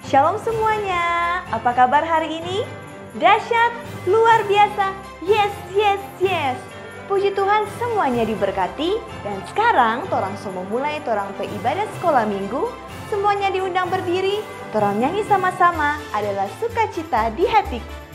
Shalom semuanya, apa kabar hari ini? Dahsyat, luar biasa, yes, yes, yes. Puji Tuhan semuanya diberkati. Dan sekarang torang semua mulai torang pe ibadah sekolah minggu. Semuanya diundang berdiri, torang nyanyi sama-sama adalah sukacita di hatiku.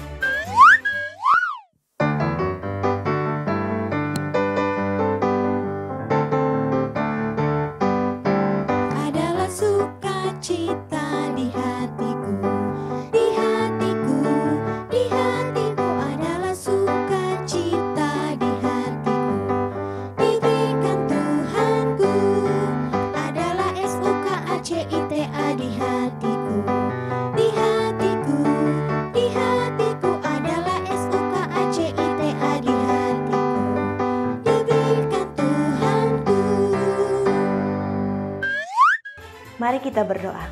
Mari kita berdoa.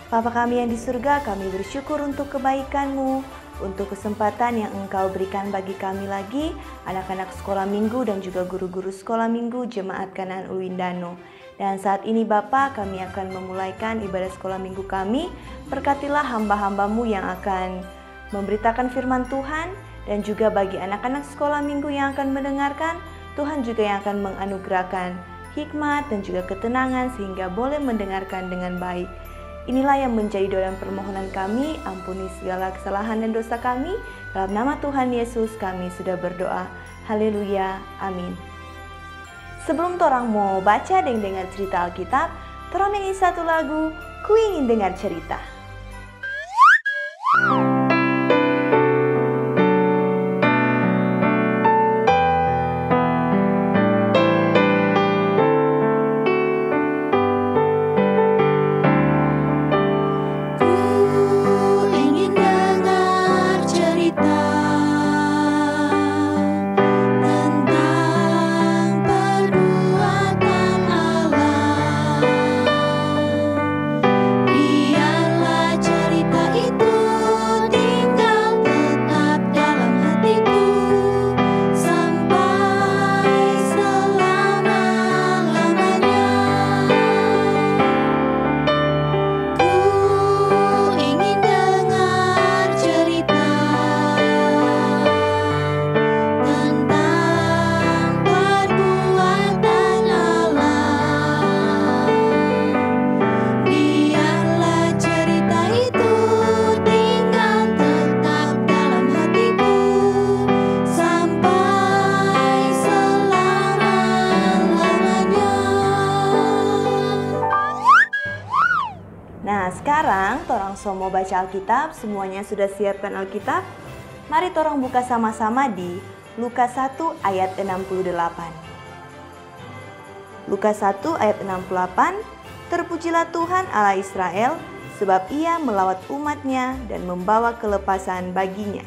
Bapa kami yang di surga, kami bersyukur untuk kebaikan-Mu, untuk kesempatan yang Engkau berikan bagi kami lagi, anak-anak sekolah minggu dan juga guru-guru sekolah minggu Jemaat Kanaan Uwindano. Dan saat ini Bapa, kami akan memulaikan ibadah sekolah minggu kami. Berkatilah hamba-hamba-Mu yang akan memberitakan firman Tuhan, dan juga bagi anak-anak sekolah minggu yang akan mendengarkan, Tuhan juga yang akan menganugerahkan hikmat dan juga ketenangan sehingga boleh mendengarkan dengan baik. Inilah yang menjadi doa dan permohonan kami. Ampuni segala kesalahan dan dosa kami. Dalam nama Tuhan Yesus kami sudah berdoa. Haleluya. Amin. Sebelum torang mau baca dan dengar cerita Alkitab, torang nyanyi satu lagu, Ku Ingin Dengar Cerita. Sekarang torang semua baca Alkitab, semuanya sudah siapkan Alkitab. Mari torang buka sama-sama di Lukas 1 ayat 68. Lukas 1 ayat 68, Terpujilah Tuhan Allah Israel, sebab Ia melawat umatnya dan membawa kelepasan baginya.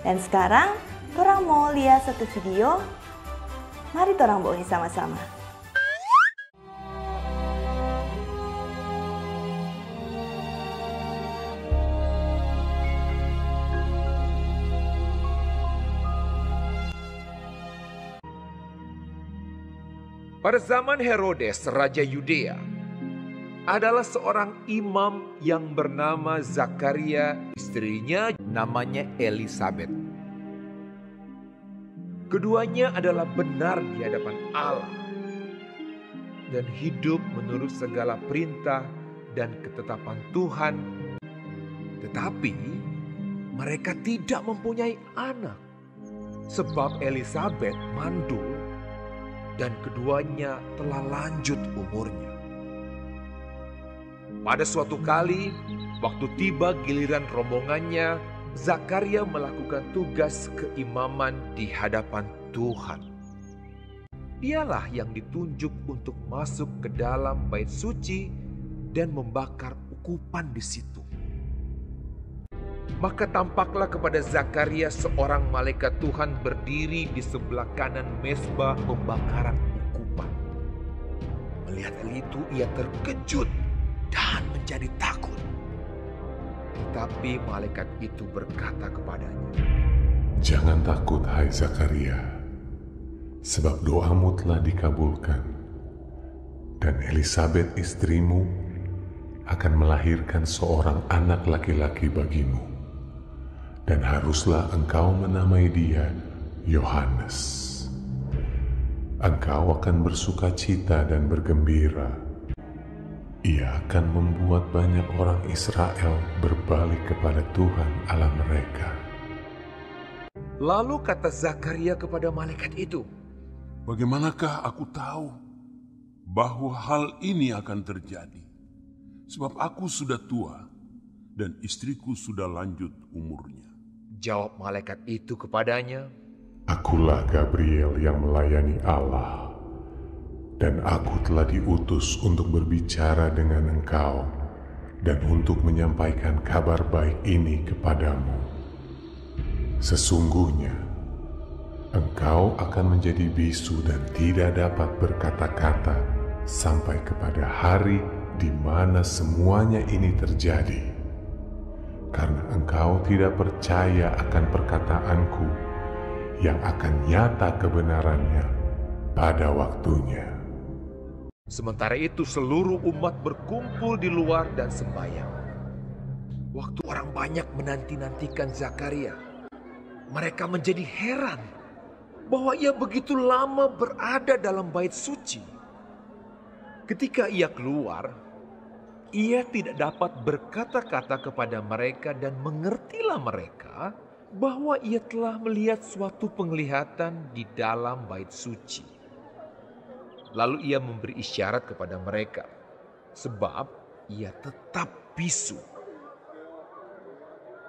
Dan sekarang torang mau lihat satu video. Mari torang bawain sama-sama. Pada zaman Herodes, Raja Yudea, adalah seorang imam yang bernama Zakaria, istrinya namanya Elisabet. Keduanya adalah benar di hadapan Allah dan hidup menurut segala perintah dan ketetapan Tuhan. Tetapi mereka tidak mempunyai anak sebab Elisabet mandul dan keduanya telah lanjut umurnya. Pada suatu kali, waktu tiba giliran rombongannya, Zakaria melakukan tugas keimaman di hadapan Tuhan. Dialah yang ditunjuk untuk masuk ke dalam bait suci dan membakar ukupan di situ. Maka tampaklah kepada Zakaria seorang malaikat Tuhan berdiri di sebelah kanan mezbah pembakaran ukupan. Melihat hal itu ia terkejut dan menjadi takut. Tetapi malaikat itu berkata kepadanya, "Jangan takut, hai Zakaria, sebab doamu telah dikabulkan, dan Elisabet istrimu akan melahirkan seorang anak laki-laki bagimu, dan haruslah engkau menamai dia Yohanes. Engkau akan bersukacita dan bergembira. Ia akan membuat banyak orang Israel berbalik kepada Tuhan Allah mereka. Lalu kata Zakaria kepada malaikat itu, Bagaimanakah aku tahu bahwa hal ini akan terjadi? Sebab aku sudah tua dan istriku sudah lanjut umurnya. Jawab malaikat itu kepadanya, Akulah Gabriel yang melayani Allah, dan aku telah diutus untuk berbicara dengan engkau dan untuk menyampaikan kabar baik ini kepadamu. Sesungguhnya, engkau akan menjadi bisu dan tidak dapat berkata-kata sampai kepada hari di mana semuanya ini terjadi, karena engkau tidak percaya akan perkataanku yang akan nyata kebenarannya pada waktunya. Sementara itu seluruh umat berkumpul di luar dan sembahyang. Waktu orang banyak menanti-nantikan Zakaria, mereka menjadi heran bahwa ia begitu lama berada dalam bait suci. Ketika ia keluar, ia tidak dapat berkata-kata kepada mereka, dan mengertilah mereka bahwa ia telah melihat suatu penglihatan di dalam bait suci. Lalu ia memberi isyarat kepada mereka, sebab ia tetap bisu.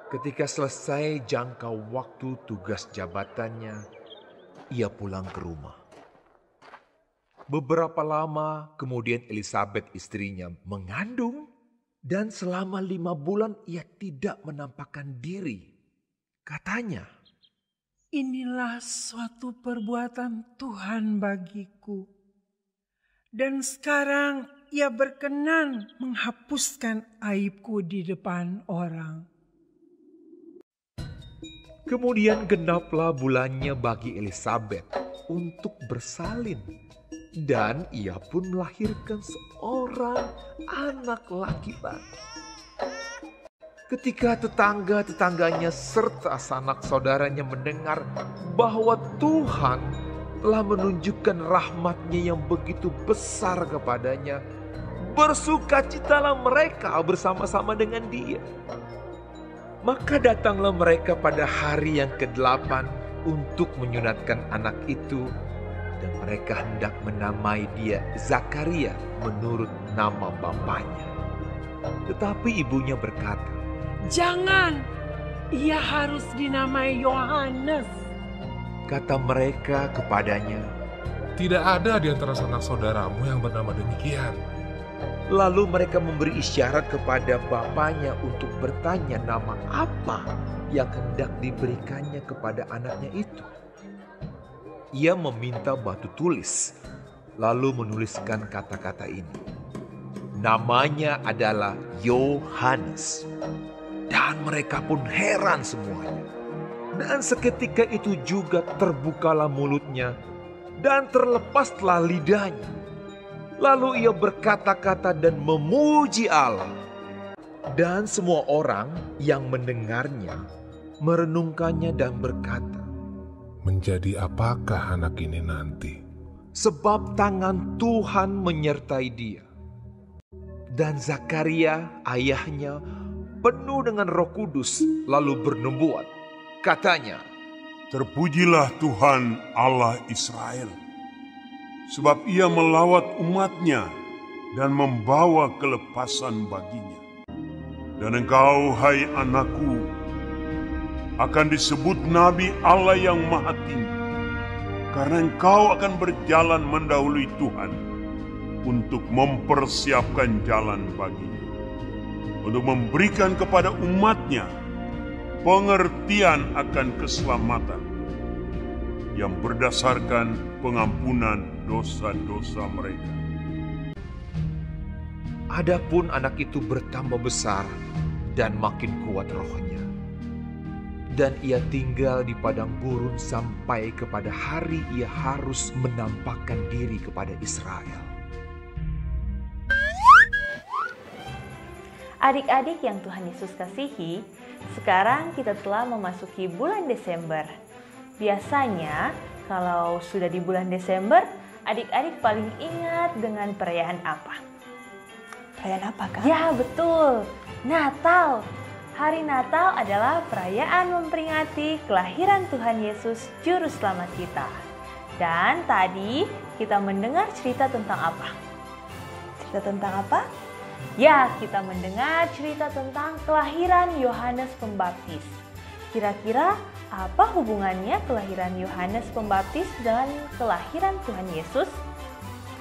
Ketika selesai jangka waktu tugas jabatannya, ia pulang ke rumah. Beberapa lama kemudian Elisabet istrinya mengandung, dan selama 5 bulan ia tidak menampakkan diri. Katanya, Inilah suatu perbuatan Tuhan bagiku. Dan sekarang ia berkenan menghapuskan aibku di depan orang. kemudian genaplah bulannya bagi Elisabet untuk bersalin, dan ia pun melahirkan seorang anak laki-laki. Ketika tetangga-tetangganya serta sanak saudaranya mendengar bahwa Tuhan telah menunjukkan rahmat-Nya yang begitu besar kepadanya, bersukacitalah mereka bersama-sama dengan dia. Maka datanglah mereka pada hari yang ke-8 untuk menyunatkan anak itu, dan mereka hendak menamai dia Zakaria menurut nama bapaknya. Tetapi ibunya berkata, Jangan, ia harus dinamai Yohanes. Kata mereka kepadanya, Tidak ada di antara sanak saudaramu yang bernama demikian. lalu mereka memberi isyarat kepada bapaknya untuk bertanya nama apa yang hendak diberikannya kepada anaknya itu. Ia meminta batu tulis, lalu menuliskan kata-kata ini. Namanya adalah Yohanes. Dan mereka pun heran semuanya. Dan seketika itu juga terbukalah mulutnya dan terlepaslah lidahnya. Lalu ia berkata-kata dan memuji Allah. Dan semua orang yang mendengarnya merenungkannya dan berkata, Menjadi apakah anak ini nanti? sebab tangan Tuhan menyertai dia. Dan Zakaria ayahnya penuh dengan Roh Kudus lalu bernubuat. Katanya, Terpujilah Tuhan Allah Israel, sebab ia melawat umatnya dan membawa kelepasan baginya. Dan engkau, hai anakku, akan disebut Nabi Allah yang Maha Tinggi, karena engkau akan berjalan mendahului Tuhan untuk mempersiapkan jalan baginya, untuk memberikan kepada umatnya pengertian akan keselamatan yang berdasarkan pengampunan dosa-dosa mereka. adapun anak itu bertambah besar dan makin kuat rohnya. Dan ia tinggal di padang gurun sampai kepada hari ia harus menampakkan diri kepada Israel. Adik-adik yang Tuhan Yesus kasihi, sekarang kita telah memasuki bulan Desember. Biasanya kalau sudah di bulan Desember, adik-adik paling ingat dengan perayaan apa? Perayaan apa, Kak? Ya, betul. Natal. Hari Natal adalah perayaan memperingati kelahiran Tuhan Yesus Juru Selamat kita. Dan tadi kita mendengar cerita tentang apa? Cerita tentang apa? Ya, kita mendengar cerita tentang kelahiran Yohanes Pembaptis. Kira-kira apa hubungannya kelahiran Yohanes Pembaptis dengan kelahiran Tuhan Yesus?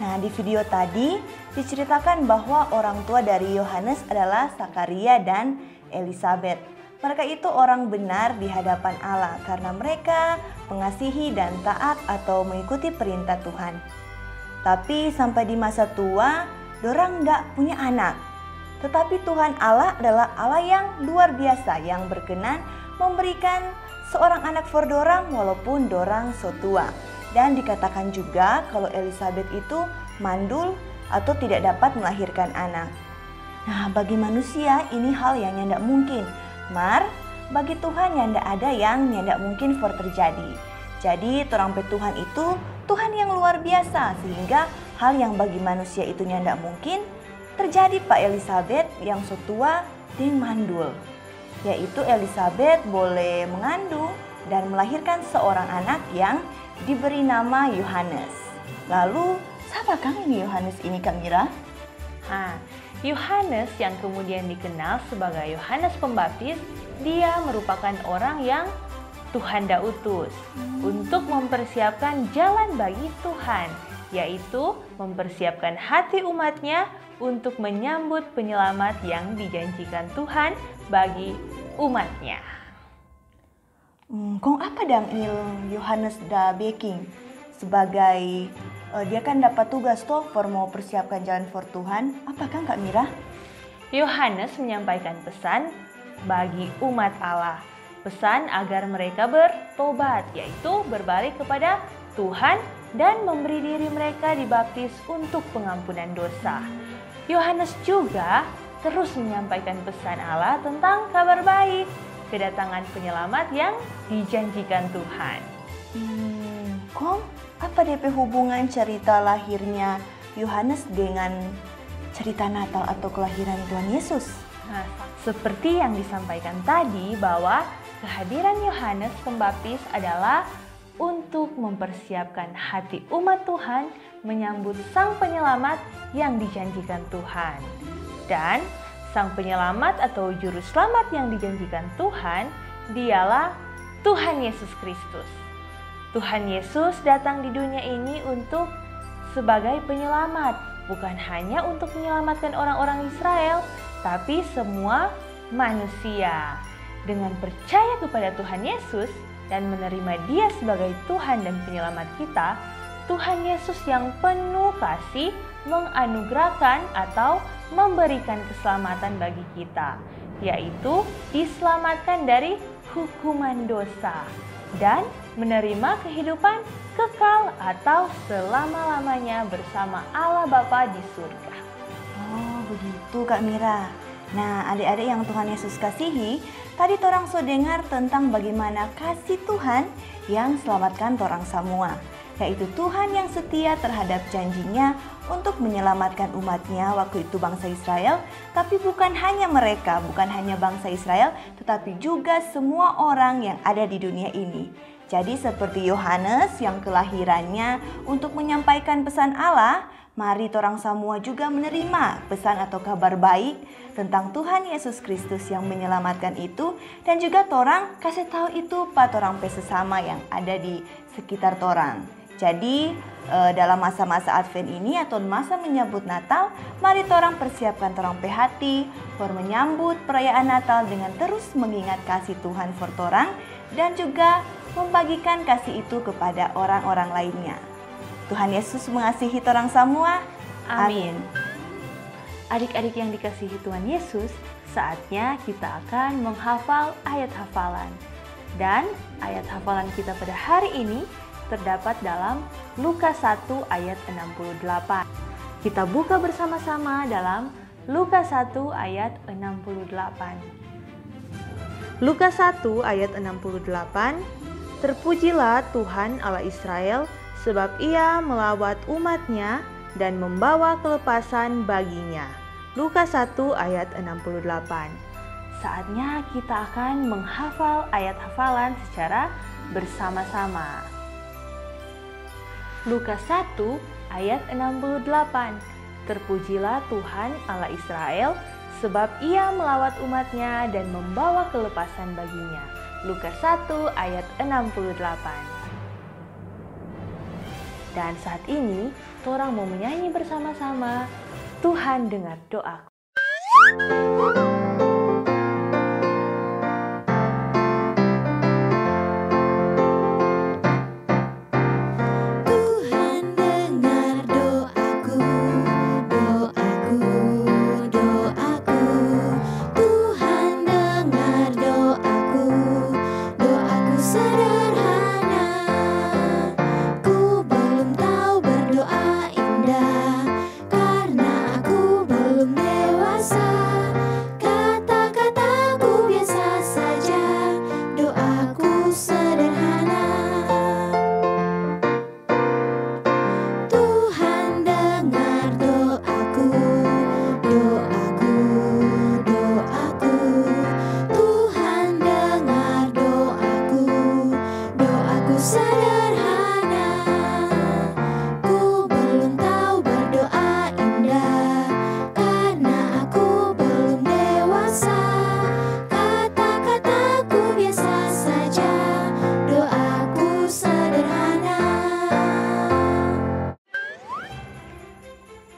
Nah, di video tadi diceritakan bahwa orang tua dari Yohanes adalah Zakaria dan Elisabet. Mereka itu orang benar di hadapan Allah karena mereka mengasihi dan taat atau mengikuti perintah Tuhan. Tapi sampai di masa tua, dorang tidak punya anak. Tetapi Tuhan Allah adalah Allah yang luar biasa yang berkenan memberikan seorang anak for dorang walaupun dorang so tua. Dan dikatakan juga kalau Elisabet itu mandul atau tidak dapat melahirkan anak. Nah, bagi manusia ini hal yang tidak mungkin. Mar, bagi Tuhan yang tidak ada yang tidak mungkin for terjadi. Jadi trompet Tuhan itu Tuhan yang luar biasa sehingga hal yang bagi manusia itu tidak mungkin terjadi. Pak Elisabet yang so tua dan mandul, yaitu Elisabet boleh mengandung dan melahirkan seorang anak yang diberi nama Yohanes. Lalu siapa kang ini Yohanes ini, Kak Mira? Yohanes yang kemudian dikenal sebagai Yohanes Pembaptis, dia merupakan orang yang Tuhan dah utus untuk mempersiapkan jalan bagi Tuhan, yaitu mempersiapkan hati umatnya untuk menyambut penyelamat yang dijanjikan Tuhan bagi umatnya. Kong apa dang ini Yohanes da baking sebagai dia kan dapat tugas toh for mau persiapkan jalan for Tuhan. Apa kan Kak Mira? Yohanes menyampaikan pesan bagi umat Allah. Pesan agar mereka bertobat, yaitu berbalik kepada Tuhan dan memberi diri mereka dibaptis untuk pengampunan dosa. Yohanes juga terus menyampaikan pesan Allah tentang kabar baik, kedatangan penyelamat yang dijanjikan Tuhan. Kong, apa DP hubungan cerita lahirnya Yohanes dengan cerita Natal atau kelahiran Tuhan Yesus? Nah, seperti yang disampaikan tadi bahwa kehadiran Yohanes Pembaptis adalah untuk mempersiapkan hati umat Tuhan menyambut Sang Penyelamat yang dijanjikan Tuhan. Dan Sang Penyelamat atau Juru Selamat yang dijanjikan Tuhan, dialah Tuhan Yesus Kristus. Tuhan Yesus datang di dunia ini untuk sebagai penyelamat, bukan hanya untuk menyelamatkan orang-orang Israel, tapi semua manusia. Dengan percaya kepada Tuhan Yesus dan menerima Dia sebagai Tuhan dan penyelamat kita, Tuhan Yesus yang penuh kasih menganugerahkan atau memberikan keselamatan bagi kita, yaitu diselamatkan dari hukuman dosa dan menerima kehidupan kekal atau selama-lamanya bersama Allah Bapa di surga. Oh, begitu Kak Mira. Nah, adik-adik yang Tuhan Yesus kasihi, tadi torang so dengar tentang bagaimana kasih Tuhan yang selamatkan torang semua, yaitu Tuhan yang setia terhadap janjinya untuk menyelamatkan umatnya waktu itu bangsa Israel, tapi bukan hanya mereka, bukan hanya bangsa Israel, tetapi juga semua orang yang ada di dunia ini. Jadi seperti Yohanes yang kelahirannya untuk menyampaikan pesan Allah, mari torang semua juga menerima pesan atau kabar baik tentang Tuhan Yesus Kristus yang menyelamatkan itu, dan juga torang kasih tahu itu pada torang sesama yang ada di sekitar torang. Jadi dalam masa-masa Advent ini atau masa menyambut Natal, mari torang persiapkan torang hati for menyambut perayaan Natal dengan terus mengingat kasih Tuhan for torang dan juga membagikan kasih itu kepada orang-orang lainnya. Tuhan Yesus mengasihi torang semua. Amin. Adik-adik yang dikasihi Tuhan Yesus, saatnya kita akan menghafal ayat hafalan. Dan ayat hafalan kita pada hari ini terdapat dalam Lukas 1 ayat 68. Kita buka bersama-sama dalam Lukas 1 ayat 68. Lukas 1 ayat 68. Terpujilah Tuhan Allah Israel, sebab Ia melawat umat-Nya dan membawa kelepasan baginya. Lukas 1 ayat 68. Saatnya kita akan menghafal ayat hafalan secara bersama-sama. Lukas 1 ayat 68. Terpujilah Tuhan Allah Israel, sebab Ia melawat umat-Nya dan membawa kelepasan baginya. Lukas 1 ayat 68. Dan saat ini, orang mau menyanyi bersama-sama, Tuhan dengar doaku.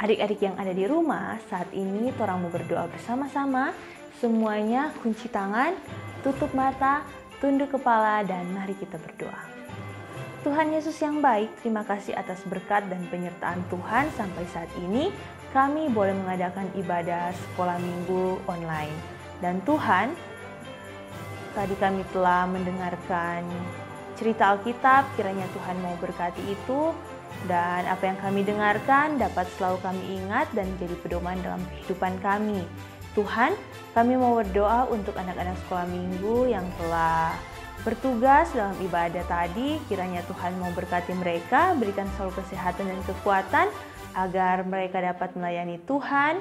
Adik-adik yang ada di rumah, saat ini orang mau berdoa bersama-sama. Semuanya kunci tangan, tutup mata, tunduk kepala, dan mari kita berdoa. Tuhan Yesus yang baik, terima kasih atas berkat dan penyertaan Tuhan sampai saat ini. Kami boleh mengadakan ibadah sekolah minggu online. Dan Tuhan, tadi kami telah mendengarkan cerita Alkitab, kiranya Tuhan mau berkati itu. Dan apa yang kami dengarkan dapat selalu kami ingat dan menjadi pedoman dalam kehidupan kami. Tuhan, kami mau berdoa untuk anak-anak sekolah minggu yang telah bertugas dalam ibadah tadi. Kiranya Tuhan mau berkati mereka, berikan selalu kesehatan dan kekuatan agar mereka dapat melayani Tuhan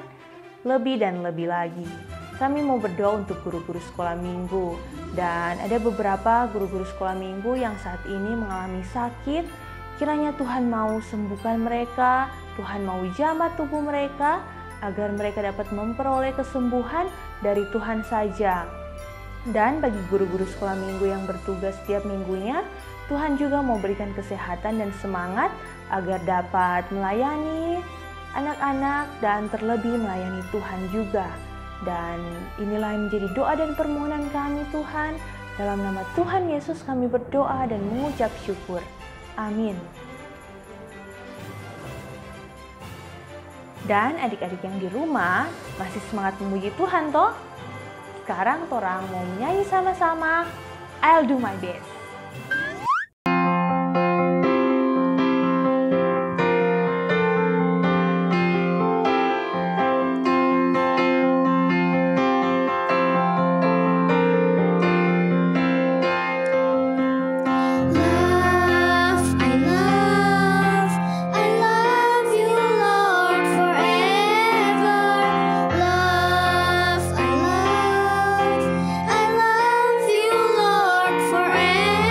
lebih dan lebih lagi. Kami mau berdoa untuk guru-guru sekolah minggu. Dan ada beberapa guru-guru sekolah minggu yang saat ini mengalami sakit. Kiranya Tuhan mau sembuhkan mereka, Tuhan mau jamah tubuh mereka, agar mereka dapat memperoleh kesembuhan dari Tuhan saja. Dan bagi guru-guru sekolah minggu yang bertugas setiap minggunya, Tuhan juga mau berikan kesehatan dan semangat agar dapat melayani anak-anak dan terlebih melayani Tuhan juga. Dan inilah yang menjadi doa dan permohonan kami Tuhan. Dalam nama Tuhan Yesus kami berdoa dan mengucap syukur. Amin. Dan adik-adik yang di rumah masih semangat memuji Tuhan toh? Sekarang torang mau menyanyi sama-sama I'll Do My Best. Forever.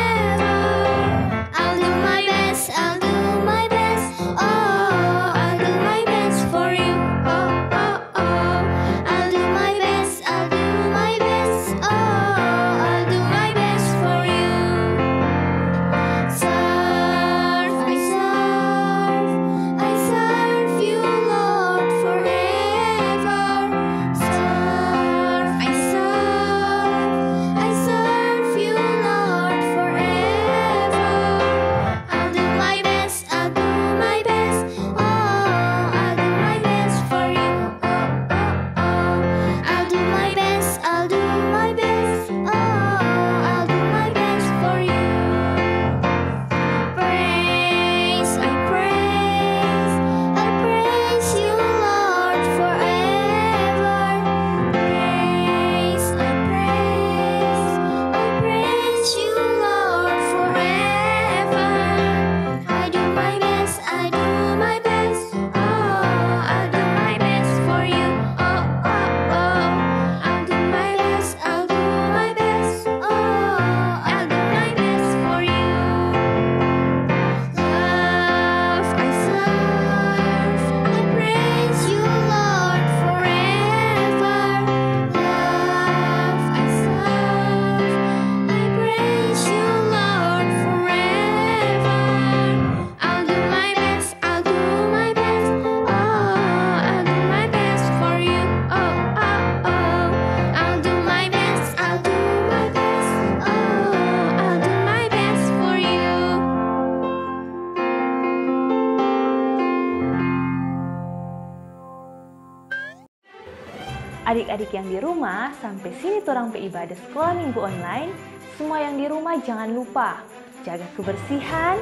Adik-adik yang di rumah, sampai sini torang beribadah sekolah minggu online. Semua yang di rumah jangan lupa jaga kebersihan,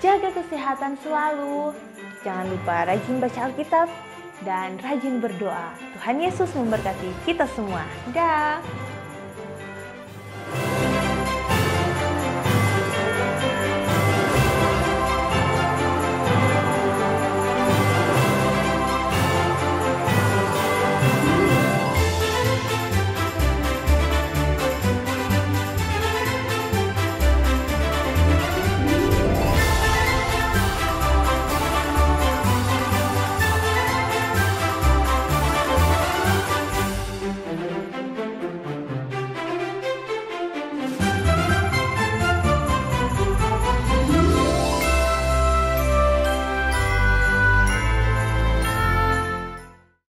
jaga kesehatan selalu. Jangan lupa rajin baca Alkitab dan rajin berdoa. Tuhan Yesus memberkati kita semua. Dah.